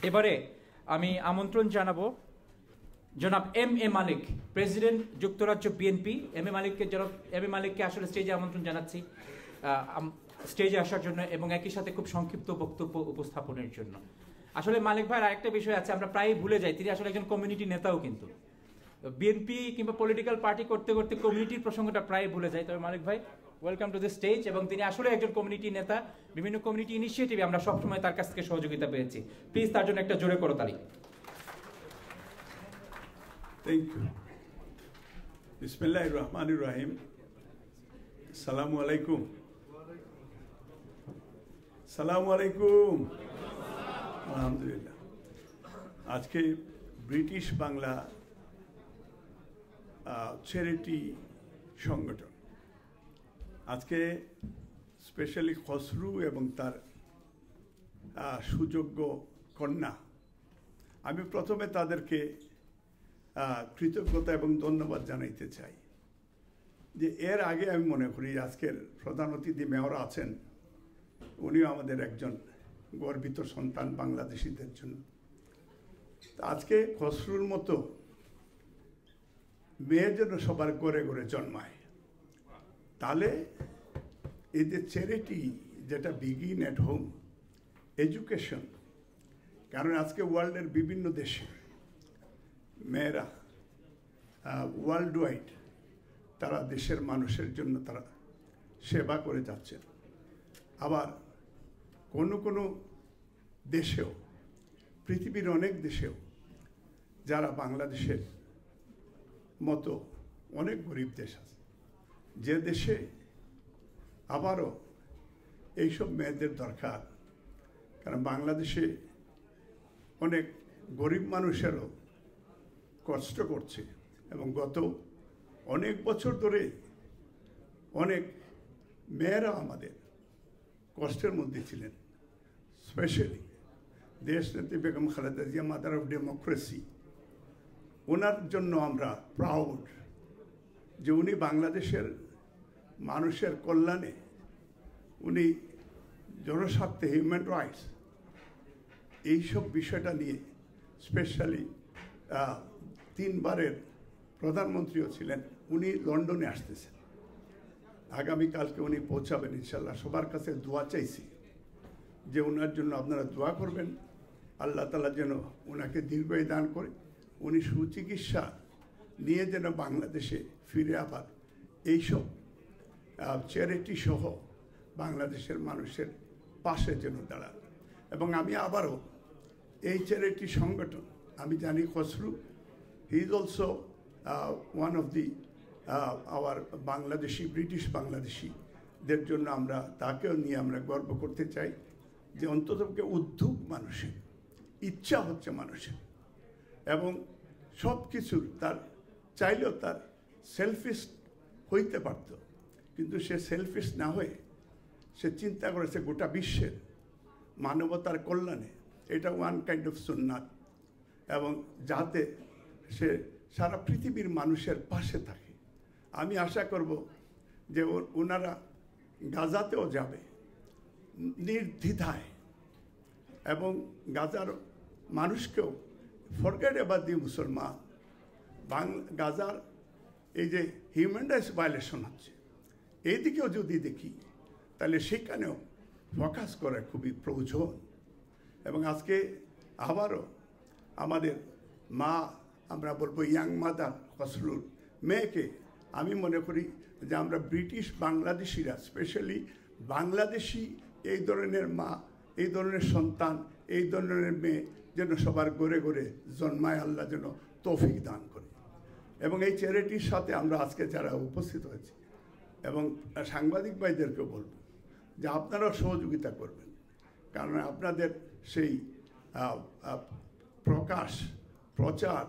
এবারে আমি আমন্ত্রণ জানাবো জনাব এম এ মালিক, প্রেসিডেন্ট যুক্তরাজ্য বিএনপি। এম এ মালিককে আসলে স্টেজে আমন্ত্রণ জানাচ্ছি স্টেজে আসার জন্য এবং একই সাথে খুব সংক্ষিপ্ত বক্তব্য উপস্থাপনের জন্য। আসলে মালিক ভাইয়ের আরেকটা বিষয় আছে, আমরা প্রায়ই ভুলে যাই, তিনি আসলে একজন কমিউনিটি নেতাও, কিন্তু বিএনপি কিংবা পলিটিক্যাল পার্টি করতে করতে কমিউনিটির প্রসঙ্গটা প্রায় ভুলে যায়। তবে মালিক ভাই, ওয়েলকাম টু দ্য স্টেজ। এবং তিনি আসলে একজন কমিউনিটি নেতা, বিভিন্ন কমিউনিটি ইনিশিয়েটিভে আমরা সবসময় তার কাছ থেকে সহযোগিতা পেয়েছি। প্লিজ তার জন্য একটা জোরে করতালি। Thank you. বিসমিল্লাহির রহমানির রহিম। আসসালামু আলাইকুম। আসসালামু আলাইকুম। আলহামদুলিল্লাহ। আজকে ব্রিটিশ বাংলা চ্যারিটি সংগঠন, আজকে স্পেশালি খসরু এবং তার সুযোগ্য কন্যা, আমি প্রথমে তাদেরকে কৃতজ্ঞতা এবং ধন্যবাদ জানাইতে চাই যে এর আগে আমি মনে করি আজকের প্রধান অতিথি মেয়র আছেন, উনিও আমাদের একজন গর্বিত সন্তান বাংলাদেশিদের জন্য। আজকে খসরুর মতো মেয়ে যেন সবার ঘরে ঘরে জন্মায়, তাহলে এই যে চ্যারিটি যেটা বিগিন এট হোম এডুকেশন, কারণ আজকে ওয়ার্ল্ডের বিভিন্ন দেশে মেয়েরা ওয়ার্ল্ড ওয়াইড তারা দেশের মানুষের জন্য তারা সেবা করে যাচ্ছেন। আবার কোনো কোনো দেশেও, পৃথিবীর অনেক দেশেও যারা বাংলাদেশের মতো অনেক গরিব দেশ আছে, যে দেশে আবারও এইসব মেয়েদের দরকার, কারণ বাংলাদেশে অনেক গরিব মানুষেরও কষ্ট করছে এবং গত অনেক বছর ধরে অনেক মেয়েরা আমাদের কষ্টের মধ্যে ছিলেন। স্পেশালি দেশনেত্রী Begum Khaleda Zia, mother of democracy, ওনার জন্য আমরা প্রাউড যে উনি বাংলাদেশের মানুষের কল্যাণে, উনি জনস্বার্থে হিউম্যান রাইটস এইসব বিষয়টা নিয়ে স্পেশালি 3 বারের প্রধানমন্ত্রীও ছিলেন। উনি লন্ডনে আসতেছেন, আগামীকালকে উনি পৌঁছাবেন ইনশাল্লাহ। সবার কাছে দোয়া চাইছি যে ওনার জন্য আপনারা দোয়া করবেন, আল্লাহ তাআলা যেন ওনাকে দীর্ঘায়ু দান করে, উনি সুচিকিৎসা নিয়ে যেন বাংলাদেশে ফিরে আবার এইসব চ্যারিটি সহ বাংলাদেশের মানুষের পাশে যেন দাঁড়ান। এবং আমি আবারও এই চ্যারিটি সংগঠন, আমি জানি Khasru, he is also one of the our Bangladeshi, British বাংলাদেশিদের জন্য আমরা তাকেও নিয়ে আমরা গর্ব করতে চাই যে অন্ততপক্ষে উদ্যোগ মানুষের, ইচ্ছা হচ্ছে মানুষের, এবং সব কিছুর তার চাইলেও তার সেলফিশ হইতে পারত, কিন্তু সে সেলফিশ না হয়ে সে চিন্তা করেছে গোটা বিশ্বের মানবতার কল্যাণে। এটা ওয়ান কাইন্ড অফ সুন্নাত, এবং যাতে সে সারা পৃথিবীর মানুষের পাশে থাকে। আমি আশা করব যে ওনারা গাজাতেও যাবে নির্দ্বিধায়, এবং গাজার মানুষকেও ফরগেট অ্যাবাউট দি মুসলমান, গাজার এই যে হিউম্যান রাইটস ভায়োলেশন হচ্ছে, এই দিকেও যদি দেখি তাহলে সেখানেও ফোকাস করা খুবই প্রয়োজন। এবং আজকে আবারও আমাদের মা, আমরা বলবো ইয়াং মাদার খসরুর মেয়েকে, আমি মনে করি যে আমরা ব্রিটিশ বাংলাদেশিরা, স্পেশালি বাংলাদেশি, এই ধরনের মা, এই ধরনের সন্তান, এই ধরনের মেয়ে যেন সবার ঘরে ঘরে জন্মায়, আল্লাহ যেন তৌফিক দান করে। এবং এই চ্যারিটির সাথে আমরা আজকে যারা উপস্থিত হয়েছি, এবং সাংবাদিক ভাইদেরকেও বলবো যে আপনারাও সহযোগিতা করবেন, কারণ আপনাদের সেই প্রচার,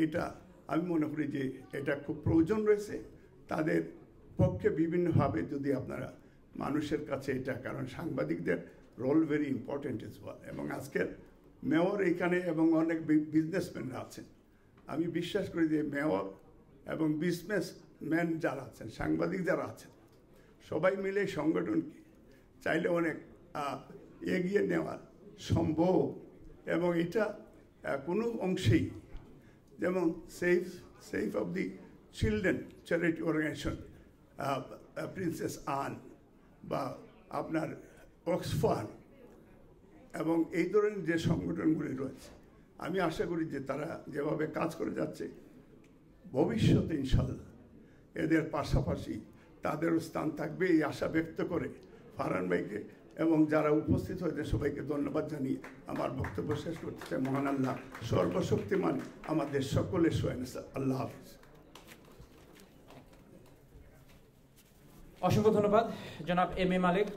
এটা আমি মনে করি যে এটা খুব প্রয়োজন রয়েছে তাদের পক্ষে বিভিন্নভাবে যদি আপনারা মানুষের কাছে এটা, কারণ সাংবাদিকদের রোল ভেরি ইম্পর্টেন্ট ইজ ওয়াল। এবং আজকের মেয়র এখানে এবং অনেক বিজনেসম্যানরা আছেন, আমি বিশ্বাস করি যে মেয়র এবং বিজনেসম্যান যারা আছেন, সাংবাদিক যারা আছেন, সবাই মিলে সংগঠনকে চাইলে অনেক এগিয়ে নেওয়া সম্ভব। এবং এটা কোনো অংশেই, যেমন save of the children charity organisation, princess Anne বা আপনার অক্সফাম এবং এই ধরনের যে সংগঠনগুলি রয়েছে, আমি আশা করি যে তারা যেভাবে কাজ করে যাচ্ছে ভবিষ্যতে ইনশাল্লাহ এদের পাশাপাশি তাদেরও স্থান থাকবে, এই আশা ব্যক্ত করে ফারহান ভাইকে এবং যারা উপস্থিত হয়েছে সবাইকে ধন্যবাদ জানিয়ে আমার বক্তব্য শেষ করতে চাই। মহান আল্লাহ সর্বশক্তিমান আমাদের সকলের সহায়। আল্লাহ হাফিজ। অসংখ্য ধন্যবাদ জনাব এম এ মালিক।